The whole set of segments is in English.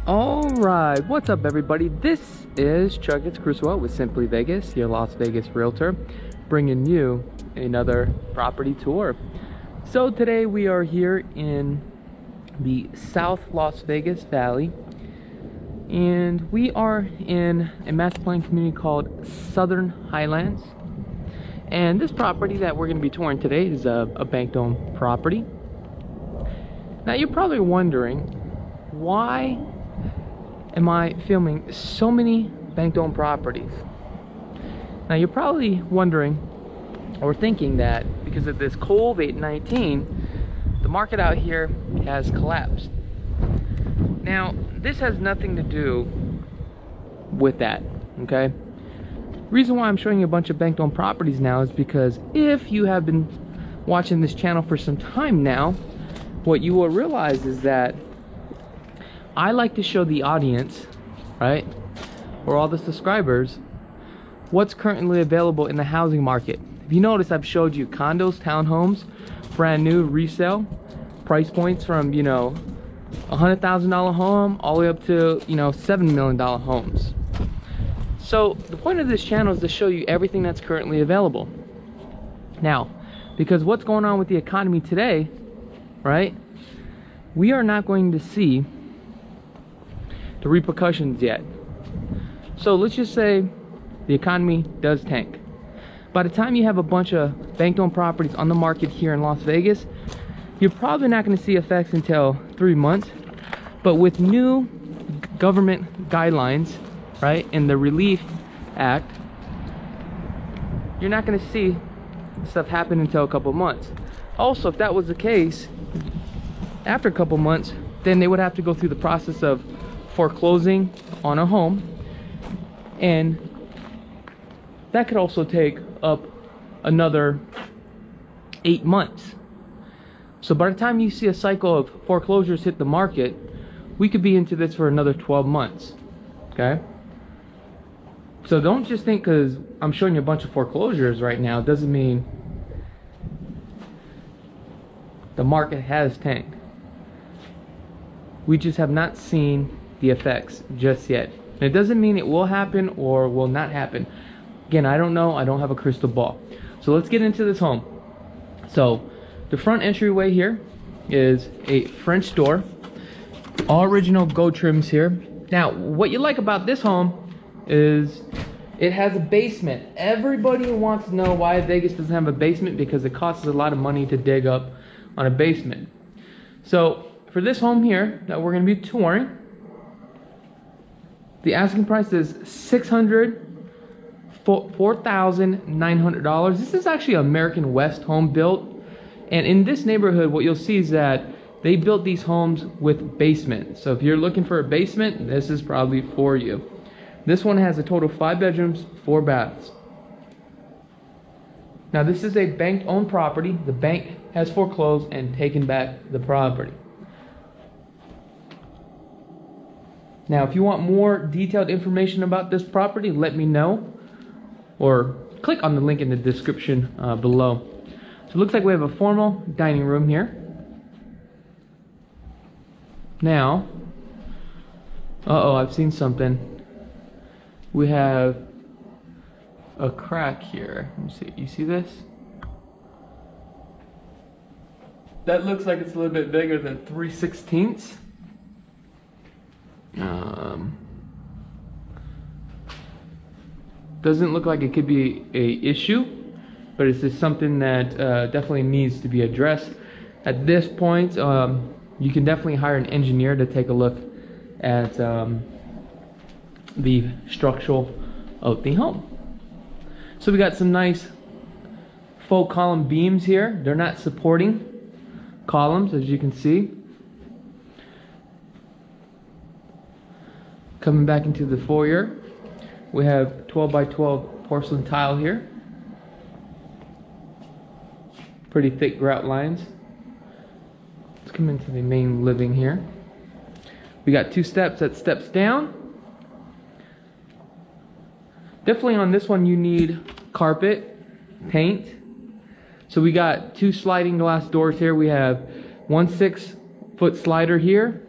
Alright, what's up everybody? This is Chuggets Crusoe with Simply Vegas, your Las Vegas realtor, bringing you another property tour. So today we are here in the South Las Vegas Valley, and we are in a master plan community called Southern Highlands. And this property that we're going to be touring today is a bank-owned property. Now you're probably wondering, why am I filming so many bank-owned properties? Now you're probably wondering or thinking that because of this COVID-19, the market out here has collapsed. Now this has nothing to do with that, okay? Reason why I'm showing you a bunch of bank-owned properties now is because if you have been watching this channel for some time now, what you will realize is that I like to show the audience, right, or all the subscribers, what's currently available in the housing market. If you notice, I've showed you condos, townhomes, brand new, resale, price points from, you know, $100,000 home all the way up to, you know, $7 million homes. So the point of this channel is to show you everything that's currently available. Now, because what's going on with the economy today, right, we are not going to see the repercussions yet. So let's just say the economy does tank. By the time you have a bunch of bank-owned properties on the market here in Las Vegas, you're probably not going to see effects until 3 months. But with new government guidelines, right, in the Relief Act, you're not going to see stuff happen until a couple months. Also, if that was the case, after a couple months, then they would have to go through the process of foreclosing on a home, and that could also take up another 8 months. So by the time you see a cycle of foreclosures hit the market, we could be into this for another 12 months. Okay, so don't just think because I'm showing you a bunch of foreclosures right now doesn't mean the market has tanked. We just have not seen the effects just yet. And it doesn't mean it will happen or will not happen. Again, I don't know. I don't have a crystal ball. So let's get into this home. So the front entryway here is a French door, all original gold trims here. Now what you like about this home is it has a basement. Everybody wants to know why Vegas doesn't have a basement, because it costs a lot of money to dig up on a basement. So for this home here that we're going to be touring, the asking price is $4,900. This is actually an American West home built, and in this neighborhood what you'll see is that they built these homes with basements. So if you're looking for a basement, this is probably for you. This one has a total of 5 bedrooms, 4 baths. Now this is a bank-owned property. The bank has foreclosed and taken back the property. Now if you want more detailed information about this property, let me know, or click on the link in the description below. So it looks like we have a formal dining room here. Now, I've seen something. We have a crack here. Let me see. You see this? That looks like it's a little bit bigger than 3/16. Doesn't look like it could be a issue, but it's just something that definitely needs to be addressed. At this point, you can definitely hire an engineer to take a look at the structural of the home. So we got some nice faux column beams here. They're not supporting columns, as you can see. Coming back into the foyer, we have 12 by 12 porcelain tile here. Pretty thick grout lines. Let's come into the main living here. We got 2 steps that steps down. Definitely on this one you need carpet, paint. So we got 2 sliding glass doors here. We have 1 6-foot slider here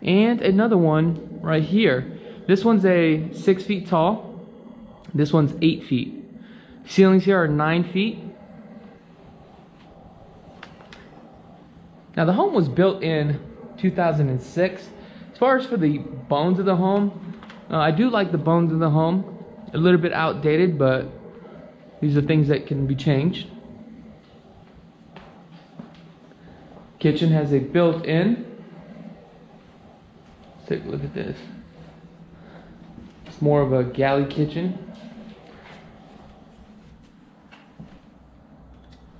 And another one right here. This one's a 6 feet tall. This one's 8 feet. Ceilings here are 9 feet. Now the home was built in 2006. As far as for the bones of the home, I do like the bones of the home. A little bit outdated, but these are things that can be changed. Kitchen has a built-in. Let's take a look at this. It's more of a galley kitchen.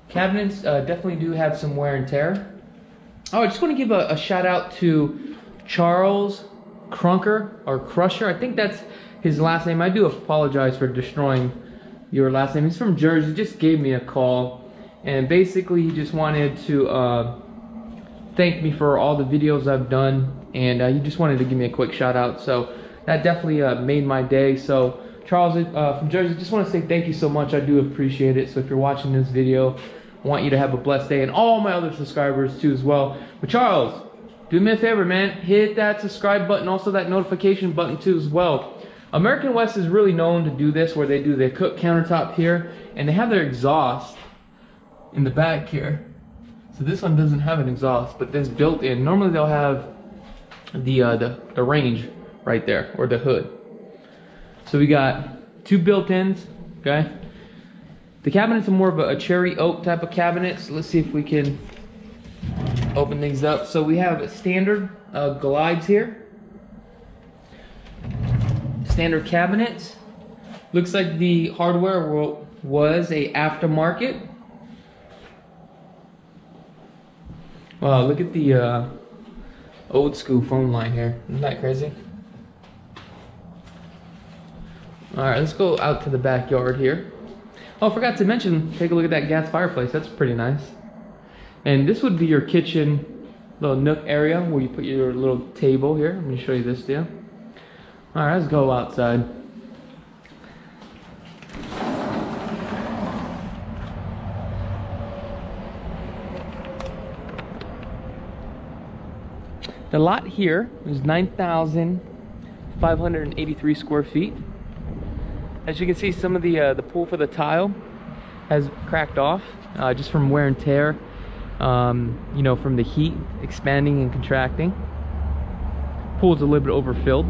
Cabinets definitely do have some wear and tear. Oh, I just want to give a shout out to Charles Crunker, or Crusher. I think that's his last name. I do apologize for destroying your last name. He's from Jersey. He just gave me a call, and basically he just wanted to thank me for all the videos I've done, and he just wanted to give me a quick shout out. So that definitely made my day. So Charles from Jersey, just want to say thank you so much. I do appreciate it. So if you're watching this video, I want you to have a blessed day, and all my other subscribers too as well. But Charles, do me a favor, man. Hit that subscribe button, also that notification button too as well. American West is really known to do this, where they do their cook countertop here, and they have their exhaust in the back here. So this one doesn't have an exhaust, but this built in. Normally they'll have the range right there, or the hood. So we got 2 built-ins, okay? The cabinets are more of a cherry oak type of cabinet. So let's see if we can open things up. So we have standard glides here. Standard cabinets. Looks like the hardware was a aftermarket. Wow, look at the old school phone line here. Isn't that crazy? Alright, let's go out to the backyard here. Oh, I forgot to mention, take a look at that gas fireplace. That's pretty nice. And this would be your kitchen little nook area where you put your little table here. Let me show you this deal. Alright, let's go outside. The lot here is 9,583 square feet. As you can see, some of the pool for the tile has cracked off just from wear and tear, you know, from the heat expanding and contracting. Pool's a little bit overfilled.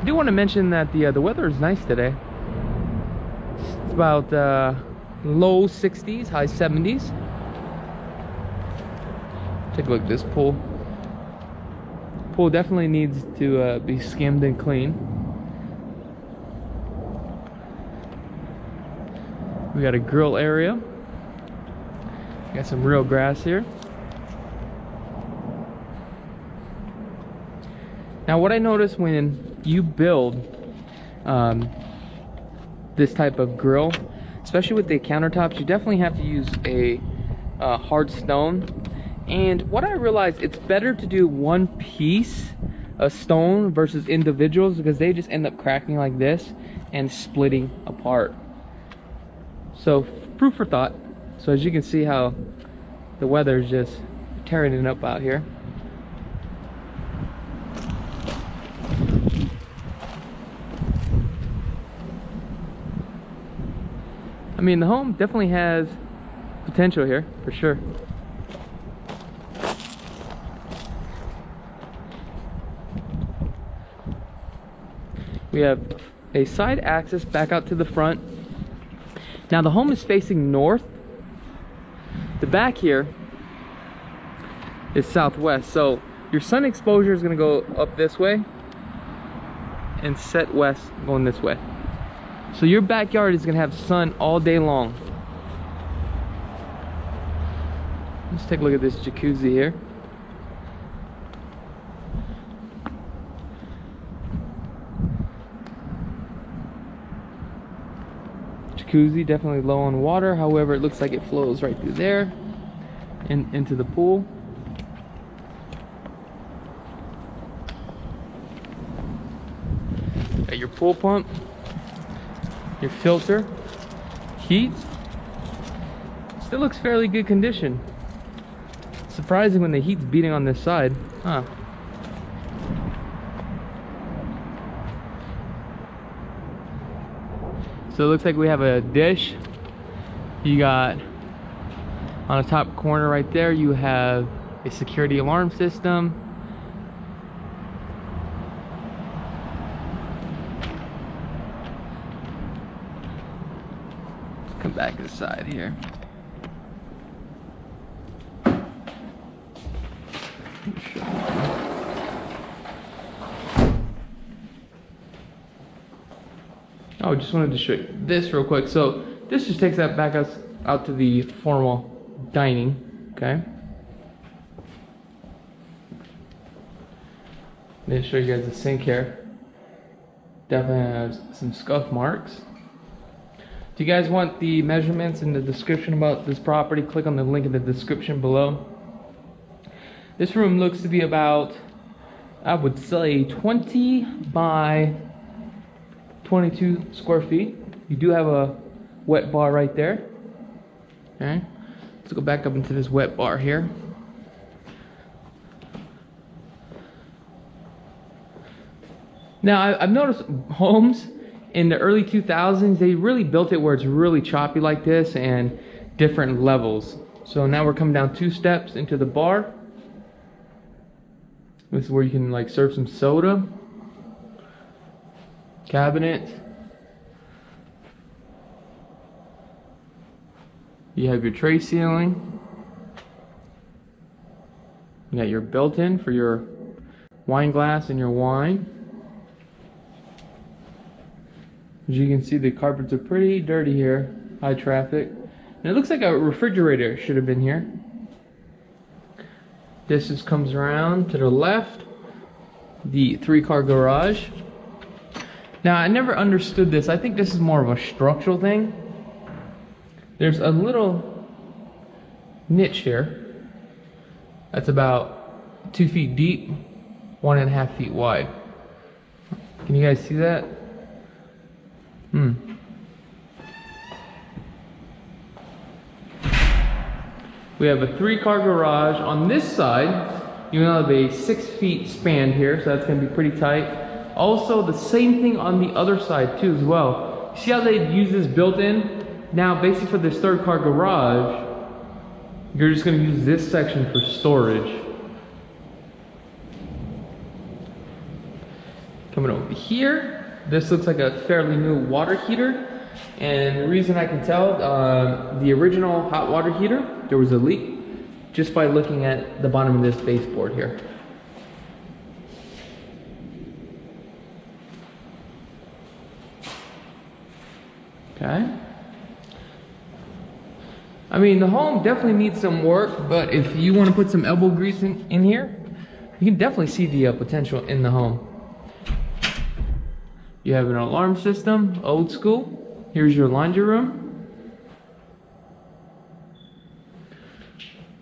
I do want to mention that the weather is nice today. It's about low 60s, high 70s. Take a look at this pool. Pool definitely needs to be skimmed and cleaned. We got a grill area. Got some real grass here. Now what I noticed when you build this type of grill, especially with the countertops, you definitely have to use a hard stone. And what I realized, it's better to do one piece of stone versus individuals, because they just end up cracking like this and splitting apart. So food for thought. So as you can see how the weather is just tearing it up out here. I mean, the home definitely has potential here, for sure. We have a side access back out to the front. Now the home is facing north. The back here is southwest, so your sun exposure is going to go up this way and set west going this way. So your backyard is going to have sun all day long. Let's take a look at this jacuzzi here. Jacuzzi definitely low on water, however it looks like it flows right through there and into the pool. Got your pool pump, your filter, heat. Still looks fairly good condition. Surprising when the heat's beating on this side. Huh. So it looks like we have a dish. You got on the top corner right there, you have a security alarm system. Let's come back to the side here. Oh, just wanted to show you this real quick. So this just takes that back us out to the formal dining, okay? Let me show you guys the sink here. Definitely has some scuff marks. Do you guys want the measurements in the description about this property? Click on the link in the description below. This room looks to be about, I would say, 20 by 22 square feet. You do have a wet bar right there. Okay, let's go back up into this wet bar here. Now, I've noticed homes in the early 2000s, they really built it where it's really choppy like this and different levels. So now we're coming down 2 steps into the bar. This is where you can like serve some soda. Cabinet. You have your tray ceiling. You got your built-in for your wine glass and your wine. As you can see, the carpets are pretty dirty here. High traffic. And it looks like a refrigerator should have been here. This just comes around to the left. The 3-car garage. Now, I never understood this. I think this is more of a structural thing. There's a little niche here that's about 2 feet deep, 1.5 feet wide. Can you guys see that? We have a 3-car garage. On this side, you have a 6 feet span here, so that's going to be pretty tight. Also, the same thing on the other side too as well. See how they use this built-in? Now, basically for this 3rd-car garage, you're just going to use this section for storage. Coming over here, this looks like a fairly new water heater. And the reason I can tell, the original hot water heater, there was a leak just by looking at the bottom of this baseboard here. Okay. I mean, the home definitely needs some work, but if you want to put some elbow grease in here, you can definitely see the potential in the home. You have an alarm system, old school. Here's your laundry room.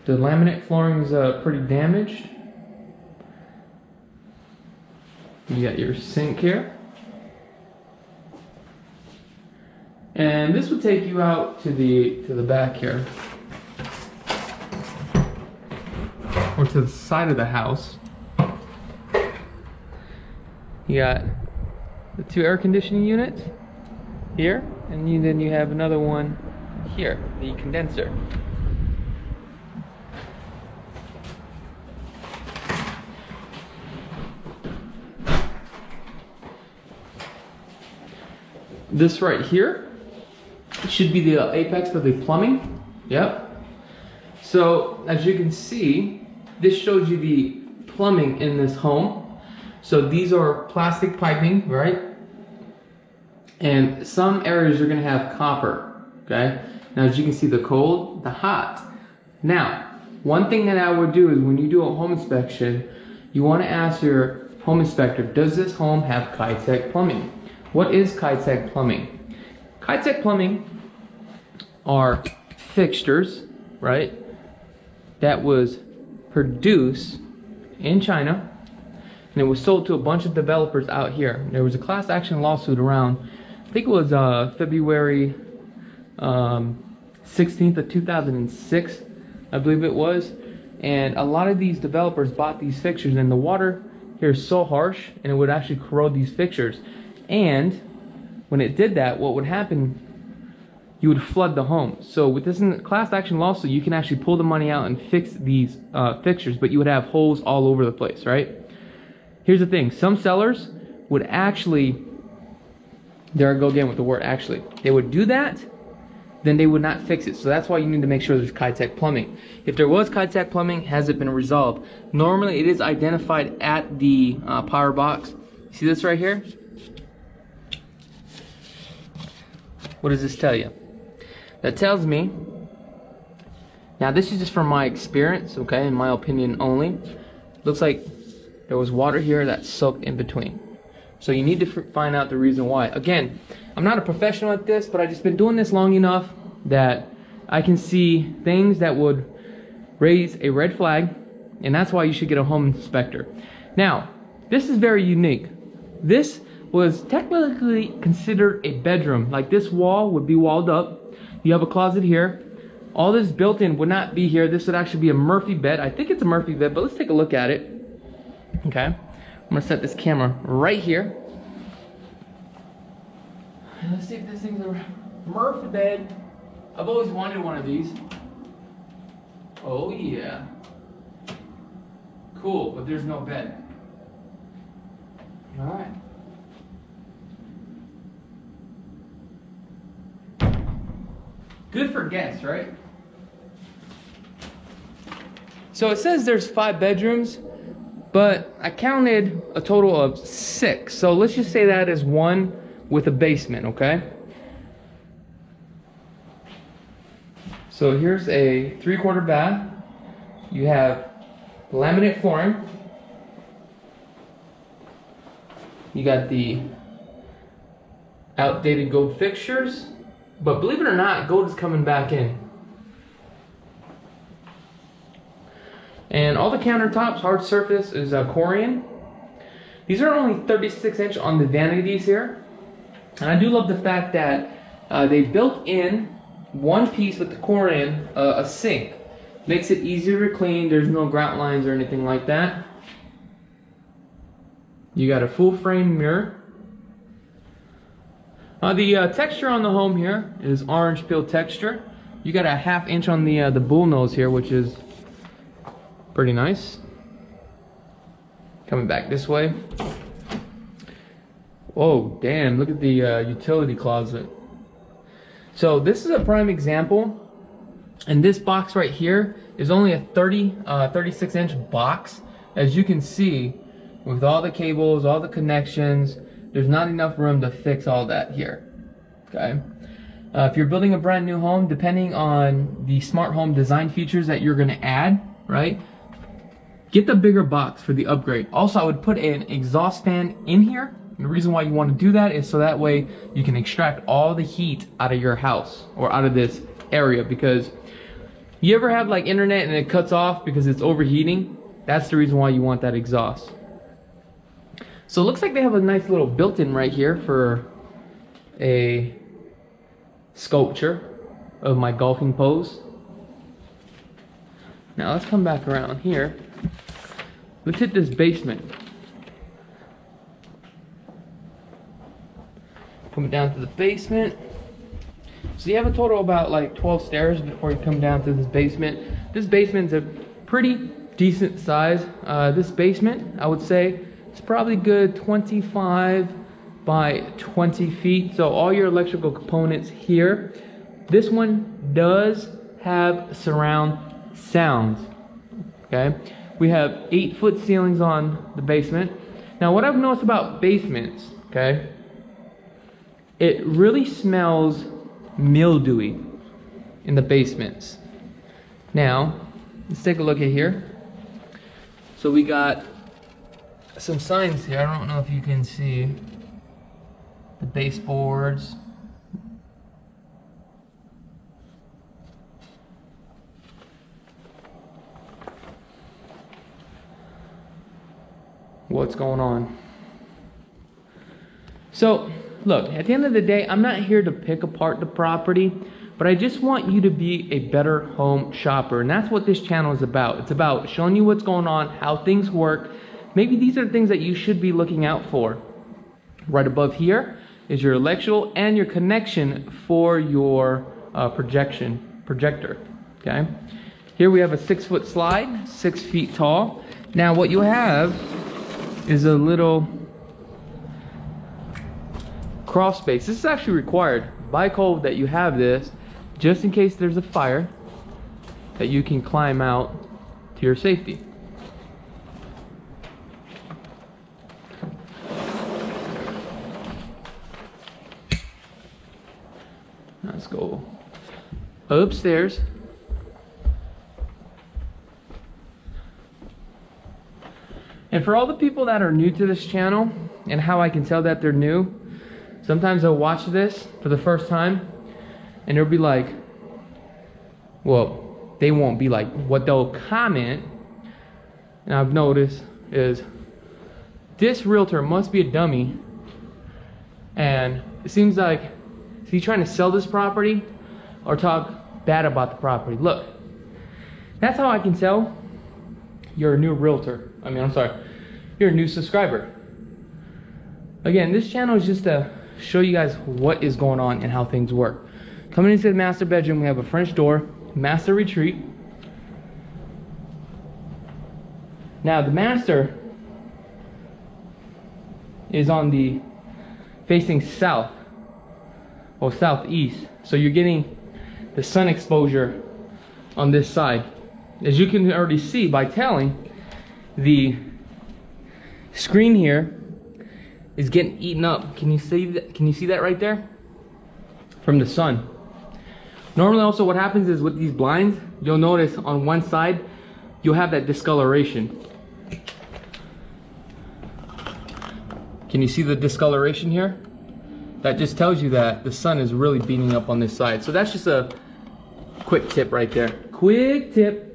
The laminate flooring is pretty damaged. You got your sink here. And this would take you out to the back here. Or to the side of the house. You got the 2 air conditioning units here, and then you have another one here, the condenser. This right here should be the apex of the plumbing. Yep. So as you can see, this shows you the plumbing in this home. So these are plastic piping, right? And some areas are gonna have copper, okay? Now as you can see, the cold, the hot. Now, one thing that I would do is when you do a home inspection, you wanna ask your home inspector, does this home have Kitec plumbing? What is Kitec plumbing? Kitec plumbing are fixtures, right? That was produced in China, and it was sold to a bunch of developers out here. There was a class action lawsuit around, I think it was February 16th of 2006, I believe it was. And a lot of these developers bought these fixtures, and the water here is so harsh, and it would actually corrode these fixtures. And when it did that, what would happen, you would flood the home. So with this class action lawsuit, you can actually pull the money out and fix these fixtures, but you would have holes all over the place, right? Here's the thing, some sellers would actually, there I go again with the word actually, they would do that, then they would not fix it. So that's why you need to make sure there's Kitec plumbing. If there was Kitec plumbing, has it been resolved? Normally it is identified at the power box. See this right here? What does this tell you? That tells me, now this is just from my experience, okay, in my opinion only. Looks like there was water here that soaked in between. So you need to find out the reason why. Again, I'm not a professional at this, but I've just been doing this long enough that I can see things that would raise a red flag, and that's why you should get a home inspector. Now, this is very unique. This was technically considered a bedroom. Like this wall would be walled up. You have a closet here. All this built-in would not be here. This would actually be a Murphy bed. I think it's a Murphy bed, but let's take a look at it. Okay, I'm gonna set this camera right here. And let's see if this thing's a Murphy bed. I've always wanted one of these. Oh yeah. Cool, but there's no bed. All right. Good for guests, right? So it says there's 5 bedrooms, but I counted a total of 6. So let's just say that is 1 with a basement, okay? So here's a 3/4 bath. You have laminate flooring. You got the outdated gold fixtures. But believe it or not, gold is coming back in. And all the countertops, hard surface, is Corian. These are only 36" on the vanities here. And I do love the fact that they built in one piece with the Corian, a sink. Makes it easier to clean. There's no grout lines or anything like that. You got a full frame mirror. The texture on the home here is orange peel texture. You got a 1/2 inch on the bull nose here, which is pretty nice. Coming back this way. Oh damn! Look at the utility closet. So this is a prime example, and this box right here is only a 36" box. As you can see, with all the cables, all the connections. There's not enough room to fix all that here, okay? If you're building a brand new home, depending on the smart home design features that you're gonna add, right? Get the bigger box for the upgrade. Also, I would put an exhaust fan in here. And the reason why you wanna do that is so that way you can extract all the heat out of your house or out of this area, because you ever have like internet and it cuts off because it's overheating? That's the reason why you want that exhaust. So it looks like they have a nice little built-in right here for a sculpture of my golfing pose. Now let's come back around here. Let's hit this basement. Come down to the basement. So you have a total of about like 12 stairs before you come down to this basement. This basement's a pretty decent size. This basement, I would say, it's probably good 25 by 20 feet. So all your electrical components here. This one does have surround sound. Okay, we have 8-foot ceilings on the basement. Now what I've noticed about basements, okay, it really smells mildewy in the basements. Now let's take a look at here. So we got some signs here. I don't know if you can see the baseboards. What's going on? So look, at the end of the day, I'm not here to pick apart the property, but I just want you to be a better home shopper. And that's what this channel is about. It's about showing you what's going on, how things work. Maybe these are things that you should be looking out for. Right above here is your electrical and your connection for your projector, okay? Here we have a 6-foot slide, 6 feet tall. Now what you have is a little crawl space. This is actually required by code that you have this, just in case there's a fire, that you can climb out to your safety. Let's go upstairs. And for all the people that are new to this channel, and how I can tell that they're new, sometimes they'll watch this for the first time and they'll be like, well, they won't be like, what they'll comment, and I've noticed, is this realtor must be a dummy, and it seems like, is he trying to sell this property or talk bad about the property? Look, that's how I can tell you're a new realtor. You're a new subscriber. Again, this channel is just to show you guys what is going on and how things work. Coming into the master bedroom, we have a French door, master retreat. Now the master is on the facing south or southeast, so you're getting the sun exposure on this side. As you can already see by telling, the screen here is getting eaten up. Can you see that? Can you see that right there? From the sun. Normally also what happens is with these blinds, you'll notice on one side you'll have that discoloration. Can you see the discoloration here? That just tells you that the sun is really beating up on this side. So that's just a quick tip right there. Quick tip.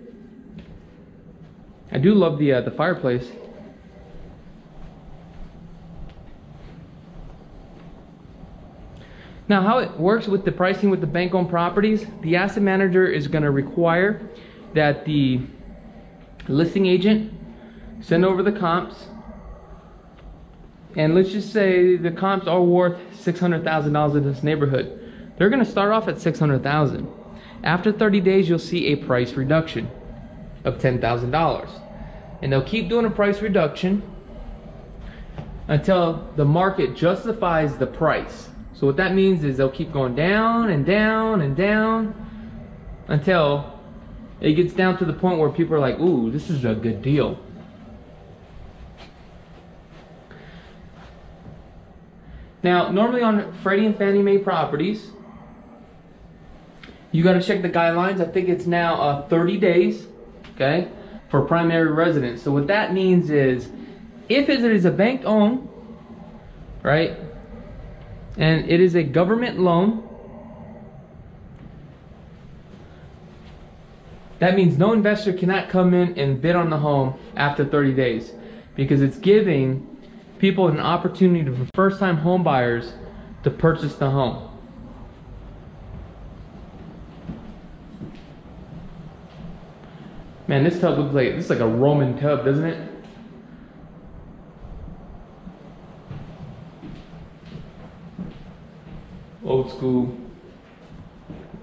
I do love the fireplace. Now how it works with the pricing with the bank-owned properties, the asset manager is going to require that the listing agent send over the comps, and let's just say the comps are worth $600,000 in this neighborhood. They're going to start off at $600,000. After 30 days you'll see a price reduction of $10,000, and they'll keep doing a price reduction until the market justifies the price. So what that means is they'll keep going down and down and down until it gets down to the point where people are like, ooh, this is a good deal. Now, normally on Freddie and Fannie Mae properties, you got to check the guidelines. I think it's now 30 days, okay, for primary residence. So what that means is, if it is a bank owned, right, and it is a government loan, that means no investor cannot come in and bid on the home after 30 days, because it's giving people an opportunity for first-time home buyers to purchase the home. Man, this tub looks like, this is like a Roman tub, doesn't it? Old school,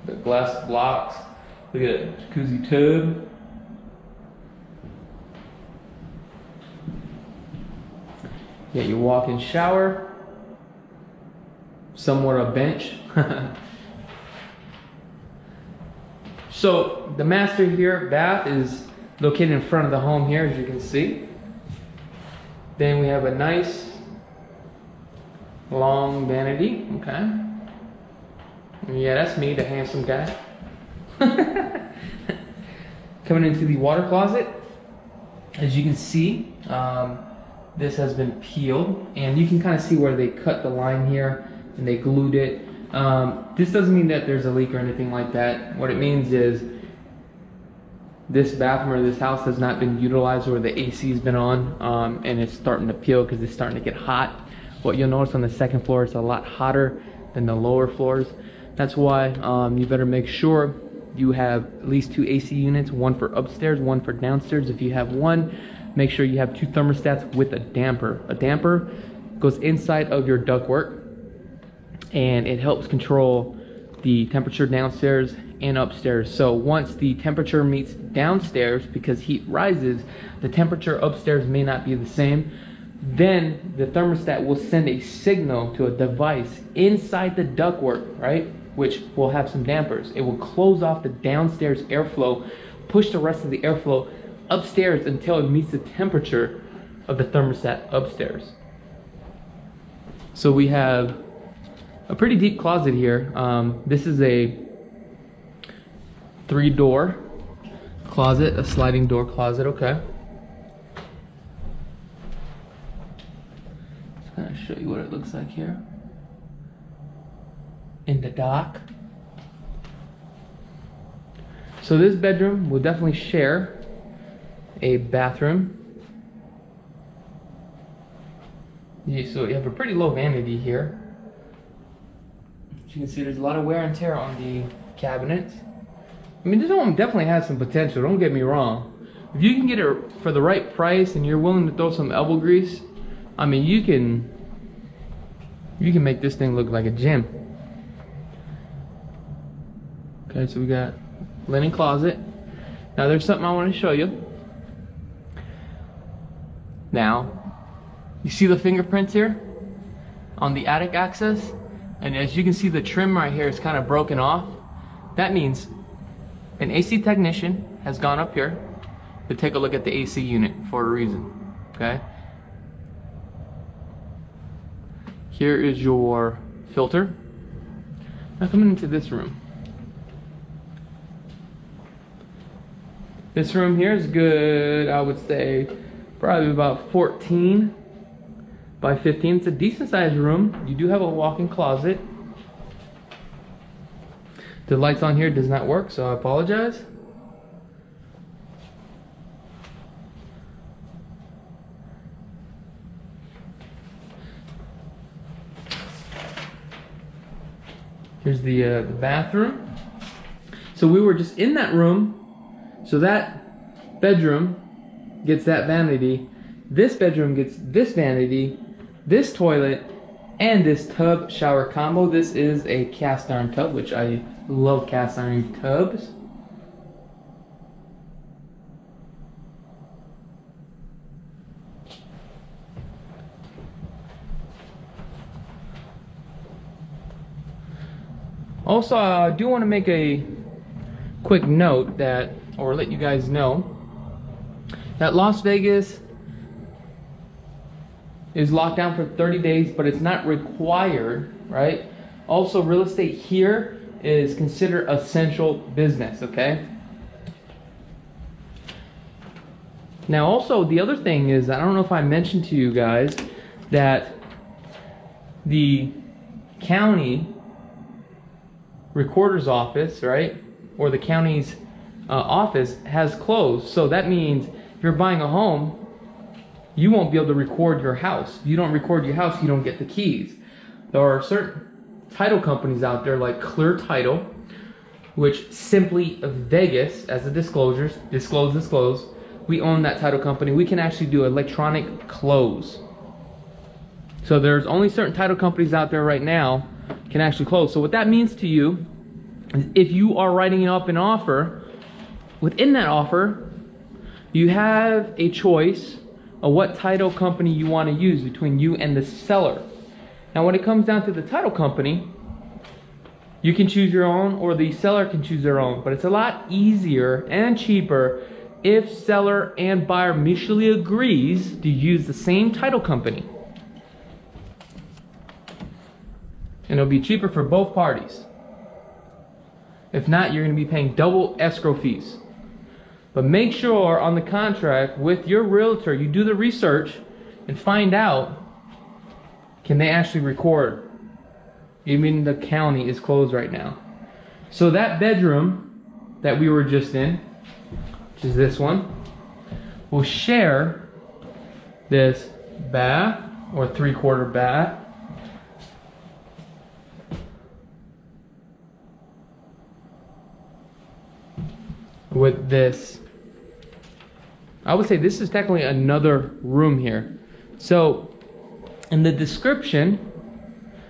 the glass blocks. Look at that jacuzzi tub. Yeah, you walk-in shower, somewhat a bench. So the master here bath is located in front of the home here, as you can see. Then we have a nice long vanity, okay. Yeah, that's me, the handsome guy. Coming into the water closet, as you can see, this has been peeled, and you can kind of see where they cut the line here and they glued it. This doesn't mean that there's a leak or anything like that. What it means is this bathroom or this house has not been utilized, or the AC has been on, and it's starting to peel because it's starting to get hot. What you'll notice on the second floor, it's a lot hotter than the lower floors. That's why you better make sure you have at least 2 AC units, one for upstairs, one for downstairs. If you have one, make sure you have 2 thermostats with a damper. A damper goes inside of your ductwork and it helps control the temperature downstairs and upstairs. So once the temperature meets downstairs, because heat rises, the temperature upstairs may not be the same, then the thermostat will send a signal to a device inside the ductwork, right? Which will have some dampers. It will close off the downstairs airflow, push the rest of the airflow upstairs until it meets the temperature of the thermostat upstairs. So we have a pretty deep closet here. This is a 3-door closet, a sliding door closet, okay. Just gonna show you what it looks like here. In the dock. So this bedroom will definitely share a bathroom. Yeah, so you have a pretty low vanity here. As you can see, there's a lot of wear and tear on the cabinets. I mean, this one definitely has some potential, don't get me wrong. If you can get it for the right price and you're willing to throw some elbow grease, I mean, you can make this thing look like a gym. Okay, so we got linen closet. Now there's something I want to show you. Now, you see the fingerprints here on the attic access? And as you can see, the trim right here is kind of broken off. That means an AC technician has gone up here to take a look at the AC unit for a reason, okay? Here is your filter. Now coming into this room. This room here is good, I would say, probably about 14 by 15. It's a decent sized room. You do have a walk-in closet. The lights on here does not work, so I apologize. Here's the bathroom. So we were just in that room. So that bedroom gets that vanity. This bedroom gets this vanity, this toilet, and this tub shower combo. This is a cast iron tub, which I love cast iron tubs. Also, I do want to make a quick note that, or let you guys know, that Las Vegas is locked down for 30 days, but it's not required, right? Also, real estate here is considered essential business, okay? Now, also, the other thing is, I don't know if I mentioned to you guys that the county recorder's office, right, or the county's office has closed. So that means if you're buying a home, you won't be able to record your house. If you don't record your house, you don't get the keys. There are certain title companies out there like Clear Title, which Simply Vegas, as the disclosures, disclose, we own that title company. We can actually do electronic close. So there's only certain title companies out there right now can actually close. So what that means to you is if you are writing up an offer, within that offer, you have a choice of what title company you want to use between you and the seller. Now when it comes down to the title company, you can choose your own or the seller can choose their own, but it's a lot easier and cheaper if seller and buyer mutually agrees to use the same title company. And it'll be cheaper for both parties. If not, you're going to be paying double escrow fees. But make sure on the contract with your realtor, you do the research and find out, can they actually record? Even the county is closed right now. So that bedroom that we were just in, which is this one, will share this bath or 3/4 bath with this. I would say this is technically another room here. So in the description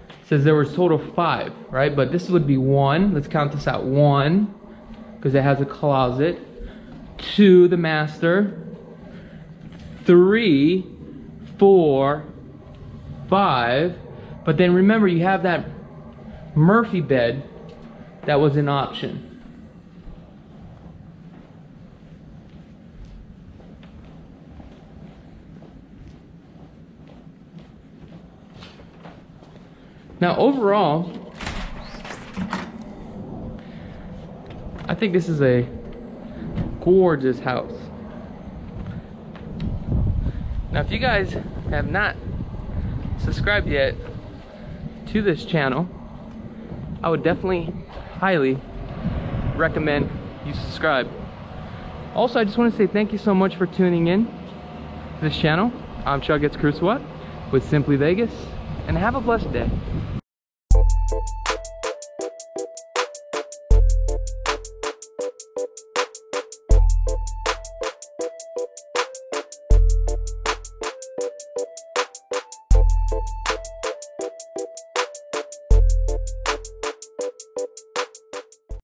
it says there was total 5, right? But this would be 1. Let's count this out. 1, because it has a closet. 2, the master. 3, 4, 5. But then remember, you have that Murphy bed that was an option. Now overall, I think this is a gorgeous house. Now if you guys have not subscribed yet to this channel, I would definitely highly recommend you subscribe. Also, I just want to say thank you so much for tuning in to this channel. I'm Chuggets Crusoe with Simply Vegas, and have a blessed day.